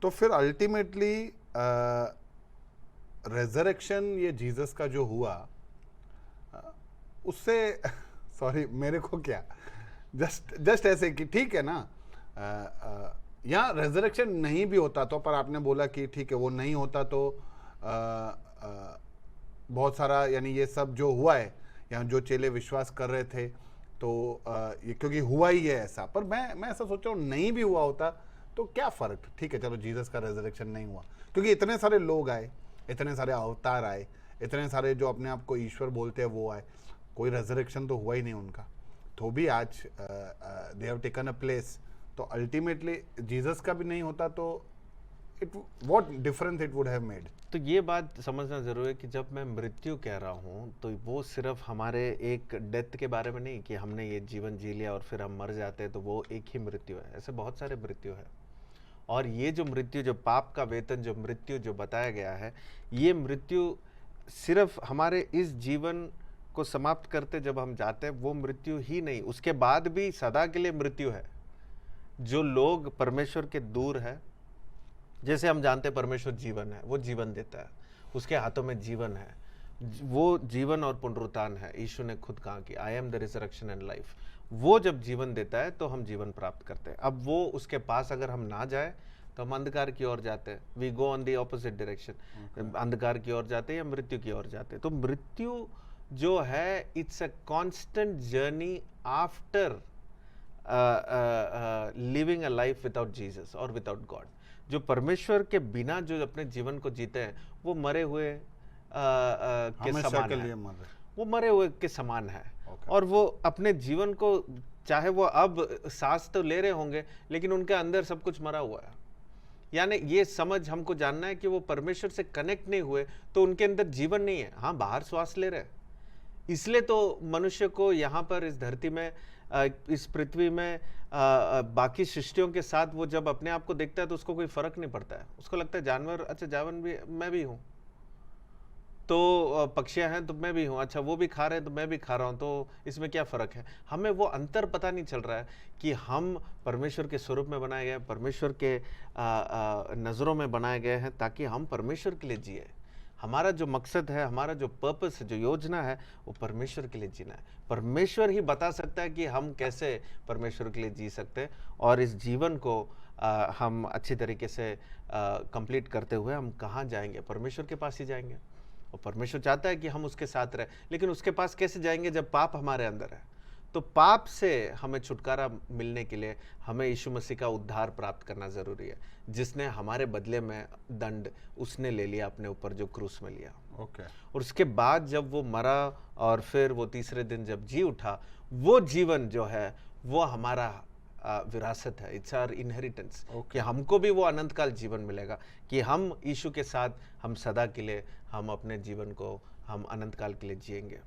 तो फिर अल्टीमेटली रेजरेक्शन ये जीसस का जो हुआ, उससे सॉरी मेरे को क्या, जस्ट ऐसे कि ठीक है ना, यहाँ रेजरेक्शन नहीं भी होता तो, पर आपने बोला कि ठीक है वो नहीं होता तो बहुत सारा, यानी ये सब जो हुआ है, यहाँ जो चेले विश्वास कर रहे थे, तो ये क्योंकि हुआ ही है ऐसा। पर मैं ऐसा सोच रहा हूँ, नहीं भी हुआ होता तो क्या फ़र्क, ठीक है चलो जीसस का रेजरेक्शन नहीं हुआ, क्योंकि इतने सारे लोग आए, इतने सारे अवतार आए, इतने सारे जो अपने आप को ईश्वर बोलते हैं वो आए, कोई रेजरेक्शन तो हुआ ही नहीं उनका, तो भी आज they have taken a place. तो अल्टीमेटली जीसस का भी नहीं होता तो what difference it would have made. तो ये बात समझना जरूरी है कि जब मैं मृत्यु कह रहा हूँ तो वो सिर्फ हमारे एक डेथ के बारे में नहीं कि हमने ये जीवन जी लिया और फिर हम मर जाते हैं तो वो एक ही मृत्यु है। ऐसे बहुत सारे मृत्यु है, और ये जो मृत्यु, जो पाप का वेतन, जो मृत्यु जो बताया गया है, ये मृत्यु सिर्फ हमारे इस जीवन को समाप्त करते जब हम जाते हैं, वो मृत्यु ही नहीं, उसके बाद भी सदा के लिए मृत्यु है। जो लोग परमेश्वर के दूर है, जैसे हम जानते हैं परमेश्वर जीवन है, वो जीवन देता है, उसके हाथों में जीवन है, वो जीवन और पुनरुत्थान है। यीशु ने खुद कहा कि I am the resurrection and life. वो जब जीवन देता है तो हम जीवन प्राप्त करते हैं। अब वो उसके पास अगर हम ना जाए तो हम अंधकार की ओर जाते हैं, we go on the opposite direction, अंधकार की ओर जाते हैं या मृत्यु की ओर जाते हैं। तो मृत्यु जो है, it's a constant journey after living a life without Jesus और विदाउट गॉड। जो परमेश्वर के बिना जो अपने जीवन को जीते हैं वो मरे हुए के समान है, वो मरे हुए के समान है। और वो अपने जीवन को, चाहे वो अब सांस तो ले रहे होंगे लेकिन उनके अंदर सब कुछ मरा हुआ है। यानी ये समझ हमको जानना है कि वो परमेश्वर से कनेक्ट नहीं हुए तो उनके अंदर जीवन नहीं है। हाँ, बाहर श्वास ले रहे, इसलिए तो मनुष्य को यहाँ पर इस धरती में, इस पृथ्वी में बाकी सृष्टियों के साथ वो जब अपने आप को देखता है तो उसको कोई फर्क नहीं पड़ता है। उसको लगता है जानवर, अच्छा जानवर भी मैं भी हूँ, तो पक्षियाँ हैं तो मैं भी हूँ, अच्छा वो भी खा रहे हैं तो मैं भी खा रहा हूँ, तो इसमें क्या फ़र्क है। हमें वो अंतर पता नहीं चल रहा है कि हम परमेश्वर के स्वरूप में बनाए गए, परमेश्वर के नज़रों में बनाए गए हैं ताकि हम परमेश्वर के लिए जिए। हमारा जो मकसद है, हमारा जो पर्पस है, जो योजना है, वो परमेश्वर के लिए जीना है। परमेश्वर ही बता सकता है कि हम कैसे परमेश्वर के लिए जी सकते हैं, और इस जीवन को हम अच्छी तरीके से कंप्लीट करते हुए हम कहाँ जाएंगे, परमेश्वर के पास ही जाएंगे। और परमेश्वर चाहता है कि हम उसके साथ रहें, लेकिन उसके पास कैसे जाएंगे जब पाप हमारे अंदर है? तो पाप से हमें छुटकारा मिलने के लिए हमें यीशु मसीह का उद्धार प्राप्त करना ज़रूरी है, जिसने हमारे बदले में दंड उसने ले लिया अपने ऊपर, जो क्रूस में लिया। ओके। और उसके बाद जब वो मरा और फिर वो तीसरे दिन जब जी उठा, वो जीवन जो है वो हमारा विरासत है, इट्स आवर इनहेरिटेंस, कि हमको भी वो अनंत काल जीवन मिलेगा, कि हम यीशु के साथ हम सदा के लिए हम अपने जीवन को हम अनंत काल के लिए जिएंगे।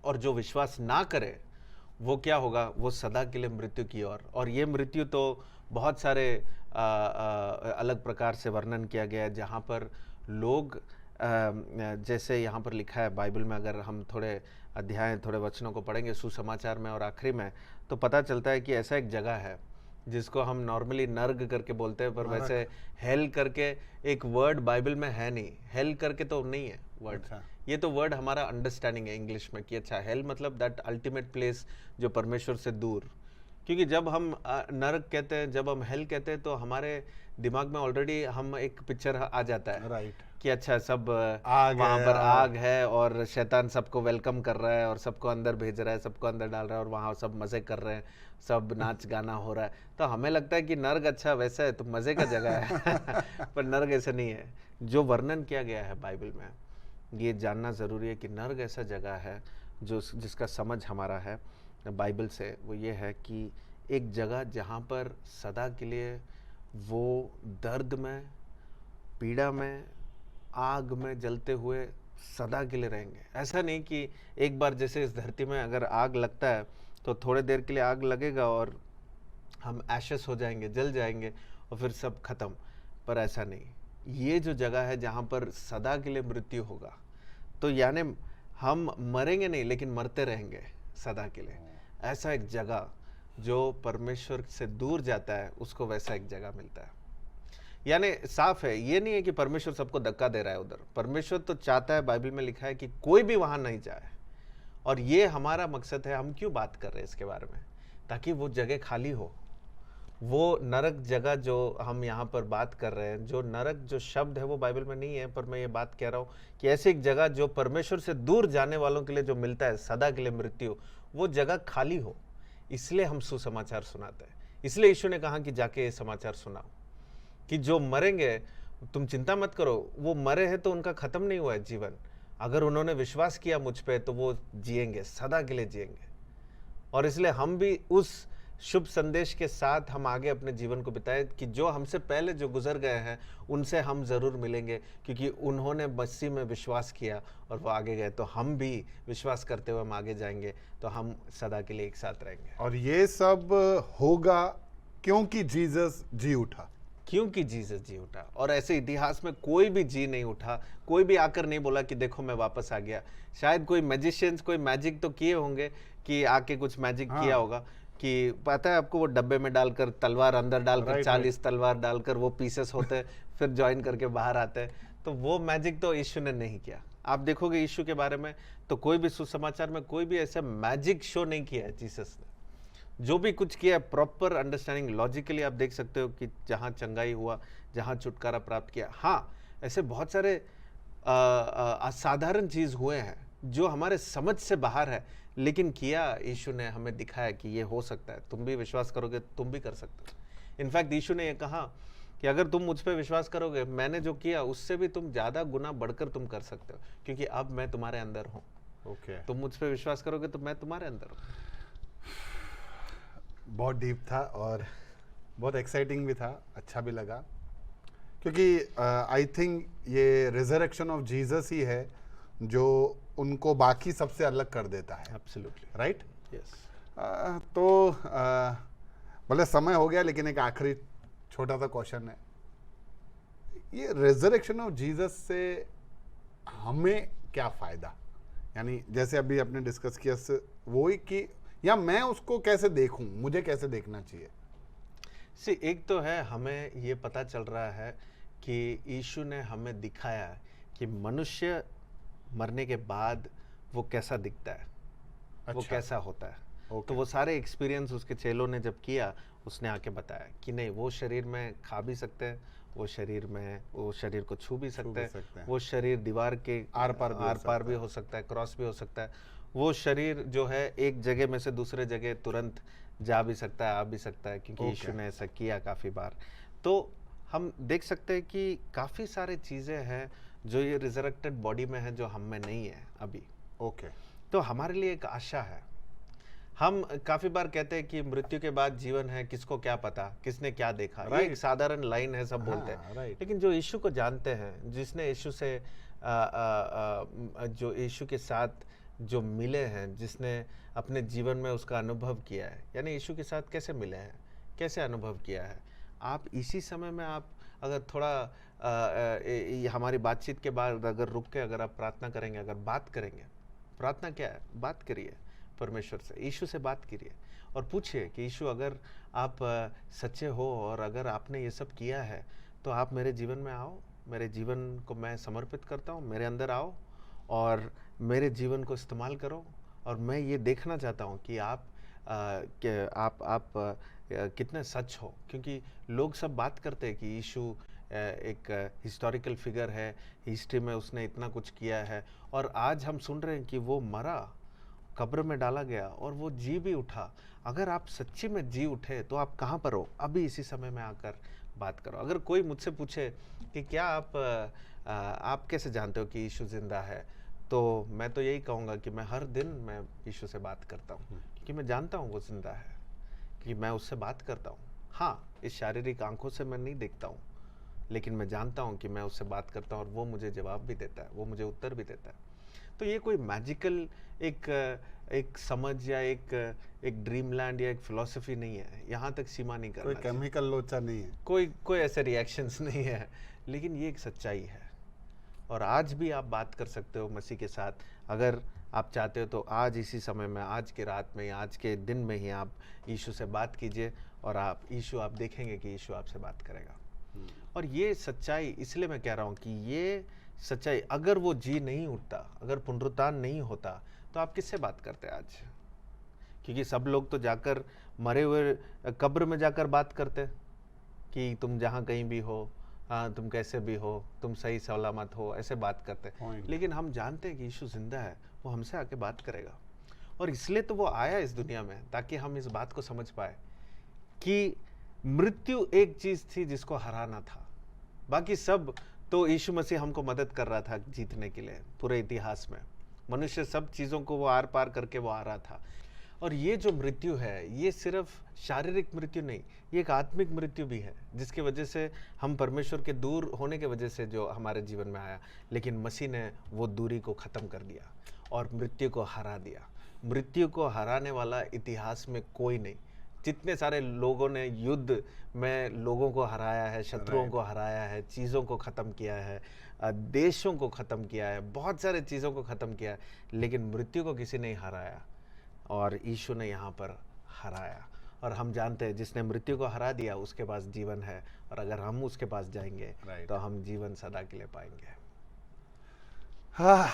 और जो विश्वास ना करे वो क्या होगा? वो सदा के लिए मृत्यु की ओर। और ये मृत्यु तो बहुत सारे अलग प्रकार से वर्णन किया गया है, जहाँ पर लोग जैसे यहाँ पर लिखा है बाइबल में, अगर हम थोड़े अध्याय थोड़े वचनों को पढ़ेंगे सुसमाचार में और आखिरी में, तो पता चलता है कि ऐसा एक जगह है जिसको हम नॉर्मली नर्क करके बोलते हैं, पर वैसे हेल करके एक वर्ड बाइबल में है नहीं। हेल करके तो नहीं है वर्ड। अच्छा। ये तो वर्ड हमारा अंडरस्टैंडिंग है इंग्लिश में कि अच्छा हेल मतलब दैट अल्टीमेट प्लेस जो परमेश्वर से दूर। क्योंकि जब हम नरक कहते हैं, जब हम हेल कहते हैं, तो हमारे दिमाग में ऑलरेडी हम एक पिक्चर आ जाता है, राइट, कि अच्छा सब आग वहाँ है, पर आग है और शैतान सबको वेलकम कर रहा है और सबको अंदर भेज रहा है, सबको अंदर डाल रहा है और वहाँ सब मज़े कर रहे हैं, सब नाच गाना हो रहा है। तो हमें लगता है कि नर्क अच्छा वैसा है तो मज़े का जगह है पर नर्क ऐसा नहीं है। जो वर्णन किया गया है बाइबल में, ये जानना ज़रूरी है कि नर्क ऐसा जगह है जो जिसका समझ हमारा है बाइबल से, वो ये है कि एक जगह जहाँ पर सदा के लिए वो दर्द में, पीड़ा में, आग में जलते हुए सदा के लिए रहेंगे। ऐसा नहीं कि एक बार जैसे इस धरती में अगर आग लगता है तो थोड़े देर के लिए आग लगेगा और हम एशेस हो जाएंगे, जल जाएंगे और फिर सब खत्म, पर ऐसा नहीं। ये जो जगह है जहाँ पर सदा के लिए मृत्यु होगा, तो यानी हम मरेंगे नहीं लेकिन मरते रहेंगे सदा के लिए। ऐसा एक जगह जो परमेश्वर से दूर जाता है उसको वैसा एक जगह मिलता है। यानी साफ है, ये नहीं है कि परमेश्वर सबको धक्का दे रहा है उधर। परमेश्वर तो चाहता है, बाइबल में लिखा है कि कोई भी वहां नहीं जाए, और ये हमारा मकसद है। हम क्यों बात कर रहे हैं इसके बारे में? ताकि वो जगह खाली हो। वो नरक जगह जो हम यहाँ पर बात कर रहे हैं, जो नरक जो शब्द है वो बाइबल में नहीं है, पर मैं ये बात कह रहा हूँ कि ऐसी एक जगह जो परमेश्वर से दूर जाने वालों के लिए जो मिलता है सदा के लिए मृत्यु, वो जगह खाली हो। इसलिए हम सुसमाचार सुनाते हैं। इसलिए यीशु ने कहा कि जाके ये समाचार सुनाओ कि जो मरेंगे, तुम चिंता मत करो, वो मरे हैं तो उनका खत्म नहीं हुआ है जीवन। अगर उन्होंने विश्वास किया मुझ पे तो वो जिएंगे, सदा के लिए जिएंगे। और इसलिए हम भी उस शुभ संदेश के साथ हम आगे अपने जीवन को बिताए कि जो हमसे पहले जो गुजर गए हैं उनसे हम ज़रूर मिलेंगे, क्योंकि उन्होंने मसीह में विश्वास किया और वो आगे गए। तो हम भी विश्वास करते हुए हम आगे जाएंगे, तो हम सदा के लिए एक साथ रहेंगे। और ये सब होगा क्योंकि जीसस जी उठा। क्योंकि जीसस जी उठा। और ऐसे इतिहास में कोई भी जी नहीं उठा, कोई भी आकर नहीं बोला कि देखो मैं वापस आ गया। शायद कोई मैजिशियंस कोई मैजिक तो किए होंगे कि आके कुछ मैजिक किया होगा कि पता है आपको, वो डब्बे में डालकर तलवार अंदर डालकर 40 तलवार डालकर वो पीसेस होते फिर ज्वाइन करके बाहर आते हैं। तो वो मैजिक तो यीशु ने नहीं किया। आप देखोगे यीशु के बारे में तो कोई भी सुसमाचार में कोई भी ऐसा मैजिक शो नहीं किया है जीसस ने। जो भी कुछ किया प्रॉपर अंडरस्टैंडिंग, लॉजिकली आप देख सकते हो कि जहाँ चंगाई हुआ, जहाँ छुटकारा प्राप्त किया। हाँ, ऐसे बहुत सारे असाधारण चीज़ हुए हैं जो हमारे समझ से बाहर है, लेकिन किया यीशु ने, हमें दिखाया कि ये हो सकता है। तुम भी विश्वास करोगे तुम भी कर सकते हो। इनफैक्ट यीशु ने ये कहा कि अगर तुम मुझ पर विश्वास करोगे, मैंने जो किया उससे भी तुम ज़्यादा गुना बढ़कर तुम कर सकते हो, क्योंकि अब मैं तुम्हारे अंदर हूँ। तुम मुझ पर विश्वास करोगे तो मैं तुम्हारे अंदर हूँ। बहुत डीप था और बहुत एक्साइटिंग भी था, अच्छा भी लगा, क्योंकि आई थिंक ये रिजरेक्शन ऑफ जीसस ही है जो उनको बाकी सबसे अलग कर देता है। Absolutely right, yes. तो भले समय हो गया, लेकिन एक आखिरी छोटा सा क्वेश्चन है, ये रिजरेक्शन ऑफ जीसस से हमें क्या फ़ायदा? यानी जैसे अभी आपने डिस्कस किया वो ही कि, या मैं उसको कैसे देखूं, मुझे कैसे देखना चाहिए? एक तो है हमें ये पता चल रहा है कि यीशु ने हमें दिखाया कि मनुष्य मरने के बाद वो कैसा दिखता है। अच्छा। वो कैसा होता है। तो वो सारे एक्सपीरियंस उसके चेलों ने जब किया, उसने आके बताया कि नहीं, वो शरीर में खा भी सकते हैं वो शरीर में, वो शरीर को छू भी सकता भी सकते है, हैं। वो शरीर दीवार के आर पार भी हो सकता है, क्रॉस भी हो सकता है। वो शरीर जो है एक जगह में से दूसरे जगह तुरंत जा भी सकता है, आ भी सकता है, क्योंकि यीशु ने ऐसा किया काफ़ी बार। तो हम देख सकते हैं कि काफ़ी सारी चीज़ें हैं जो ये रिजरेक्टेड बॉडी में है, जो हम में नहीं है अभी। ओके, तो हमारे लिए एक आशा है। हम काफी बार कहते हैं कि मृत्यु के बाद जीवन है, किसको क्या पता, किसने क्या देखा। ये एक साधारण लाइन है, सब बोलते हैं। लेकिन जो यीशु को जानते हैं, जिसने यीशु से जो यीशु के साथ जो मिले हैं, जिसने अपने जीवन में उसका अनुभव किया है, यानी यीशु के साथ कैसे मिले हैं, कैसे अनुभव किया है, आप इसी समय में आप अगर थोड़ा हमारी बातचीत के बाद अगर रुक के अगर आप प्रार्थना करेंगे, अगर बात करेंगे, प्रार्थना क्या है, बात करिए परमेश्वर से, यीशु से बात करिए और पूछिए कि यीशु अगर आप सच्चे हो और अगर आपने ये सब किया है तो आप मेरे जीवन में आओ, मेरे जीवन को मैं समर्पित करता हूँ, मेरे अंदर आओ और मेरे जीवन को इस्तेमाल करो। और मैं ये देखना चाहता हूँ कि आप कितने सच हो, क्योंकि लोग सब बात करते हैं कि यीशु एक हिस्टोरिकल फिगर है, हिस्ट्री में उसने इतना कुछ किया है, और आज हम सुन रहे हैं कि वो मरा, कब्र में डाला गया और वो जी भी उठा। अगर आप सच्ची में जी उठे तो आप कहाँ पर हो, अभी इसी समय में आकर बात करो। अगर कोई मुझसे पूछे कि क्या आप कैसे जानते हो कि यीशु जिंदा है, तो मैं तो यही कहूँगा कि मैं हर दिन मैं यीशु से बात करता हूँ, क्योंकि मैं जानता हूँ वो जिंदा है, कि मैं उससे बात करता हूँ। हाँ, इस शारीरिक आंखों से मैं नहीं देखता हूँ, लेकिन मैं जानता हूँ कि मैं उससे बात करता हूँ और वो मुझे जवाब भी देता है, वो मुझे उत्तर भी देता है। तो ये कोई मैजिकल एक समझ या एक ड्रीम लैंड या एक फिलॉसफी नहीं है, यहाँ तक सीमा नहीं करना, कोई केमिकल लोचा नहीं है, कोई ऐसे रिएक्शंस नहीं है, लेकिन ये एक सच्चाई है। और आज भी आप बात कर सकते हो मसीह के साथ, अगर आप चाहते हो तो आज इसी समय में, आज की रात में, आज के दिन में ही आप यीशु से बात कीजिए और आप देखेंगे कि यीशु आपसे बात करेगा। और ये सच्चाई, इसलिए मैं कह रहा हूँ कि ये सच्चाई, अगर वो जी नहीं उठता, अगर पुनरुत्थान नहीं होता, तो आप किससे बात करते आज? क्योंकि सब लोग तो जाकर मरे हुए कब्र में जाकर बात करते कि तुम जहाँ कहीं भी हो, हाँ तुम कैसे भी हो, तुम सही सलामत हो, ऐसे बात करते। लेकिन हम जानते हैं कि यीशु जिंदा है, वो हमसे आके बात करेगा। और इसलिए तो वो आया इस दुनिया में, ताकि हम इस बात को समझ पाए कि मृत्यु एक चीज थी जिसको हराना था, बाकी सब तो यीशु मसीह हमको मदद कर रहा था जीतने के लिए। पूरे इतिहास में मनुष्य सब चीज़ों को वो आर पार करके वो आ रहा था। और ये जो मृत्यु है, ये सिर्फ शारीरिक मृत्यु नहीं, ये एक आत्मिक मृत्यु भी है, जिसकी वजह से हम परमेश्वर के दूर होने के वजह से जो हमारे जीवन में आया। लेकिन मसीह ने वो दूरी को ख़त्म कर दिया और मृत्यु को हरा दिया। मृत्यु को हराने वाला इतिहास में कोई नहीं। जितने सारे लोगों ने युद्ध में लोगों को हराया है, शत्रुओं को हराया है, चीज़ों को ख़त्म किया है, देशों को ख़त्म किया है, बहुत सारे चीज़ों को ख़त्म किया है, लेकिन मृत्यु को किसी ने हराया, और यीशु ने यहाँ पर हराया। और हम जानते हैं जिसने मृत्यु को हरा दिया उसके पास जीवन है, और अगर हम उसके पास जाएंगे तो हम जीवन सदा के लिए पाएंगे। हाँ,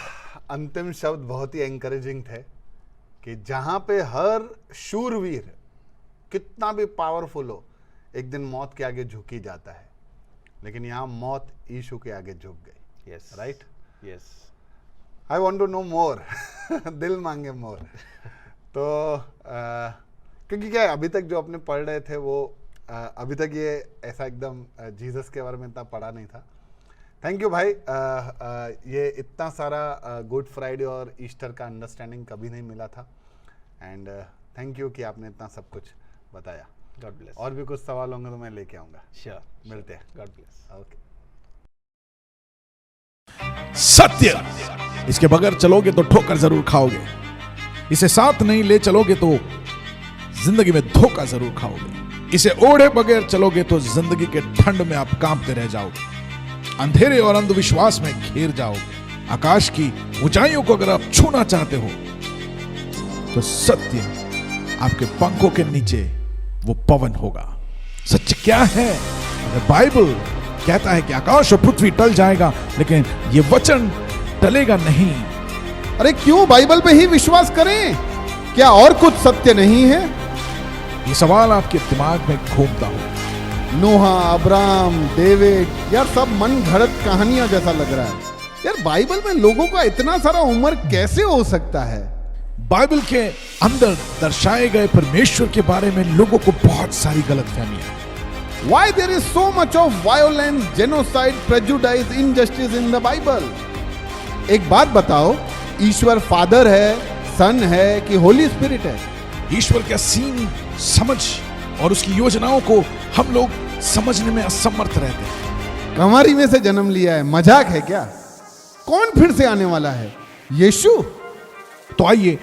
अंतिम शब्द बहुत ही एनकरेजिंग थे कि जहाँ पे हर शूरवीर कितना भी पावरफुल हो, एक दिन मौत के आगे झुक ही जाता है, लेकिन यहाँ मौत यीशु के आगे झुक गई। Yes, right, yes. I want to know more. दिल मांगे मोर। तो क्योंकि क्या अभी तक जो अपने पढ़ रहे थे वो अभी तक ये ऐसा एकदम जीसस के बारे में इतना पढ़ा नहीं था। थैंक यू भाई। ये इतना सारा गुड फ्राइडे और ईस्टर का अंडरस्टैंडिंग कभी नहीं मिला था, एंड थैंक यू कि आपने इतना सब कुछ बताया। God bless. और भी कुछ सवाल होंगे तो मैं लेके आऊँगा। श्योर, मिलते हैं। God bless. ओके। सत्य, इसके बगैर चलोगे तो ठोकर जरूर खाओगे। इसे साथ नहीं ले चलोगे तो जिंदगी में धोखा जरूर खाओगे। इसे ओढ़े बगैर चलोगे तो जिंदगी के ठंड में आप कांपते रह जाओगे, अंधेरे और अंधविश्वास में घिर जाओगे। आकाश की ऊंचाइयों को अगर आप छूना चाहते हो तो सत्य आपके पंखों के नीचे वो पवन होगा। सच क्या है? बाइबल कहता है कि आकाश और पृथ्वी टल जाएगा, लेकिन ये वचन टलेगा नहीं। अरे क्यों बाइबल पे ही विश्वास करें? क्या और कुछ सत्य नहीं है? ये सवाल आपके दिमाग में घूमता हो, नोहा, अब्राहम, डेविड, यार सब मन घड़त कहानियां जैसा लग रहा है। यार बाइबल में लोगों का इतना सारा उम्र कैसे हो सकता है? बाइबल के अंदर दर्शाए गए परमेश्वर के बारे में लोगों को बहुत सारी गलतफहमियां। Why there is so much of violence, genocide, prejudice, injustice in the Bible? एक बात बताओ, ईश्वर फादर है, सन है कि होली स्पिरिट है? ईश्वर के असीम समझ और उसकी योजनाओं को हम लोग समझने में असमर्थ रहते हैं। कंवारी में से जन्म लिया है, मजाक है क्या? कौन फिर से आने वाला है? यीशु? तो आइए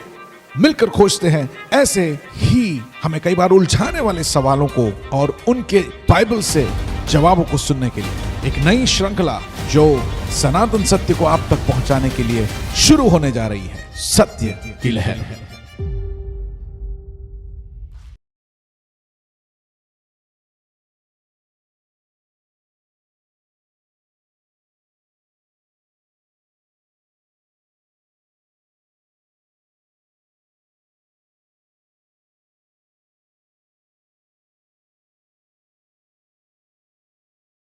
मिलकर खोजते हैं ऐसे ही हमें कई बार उलझाने वाले सवालों को और उनके बाइबल से जवाबों को सुनने के लिए एक नई श्रृंखला जो सनातन सत्य को आप तक पहुंचाने के लिए शुरू होने जा रही है, सत्य की लहर।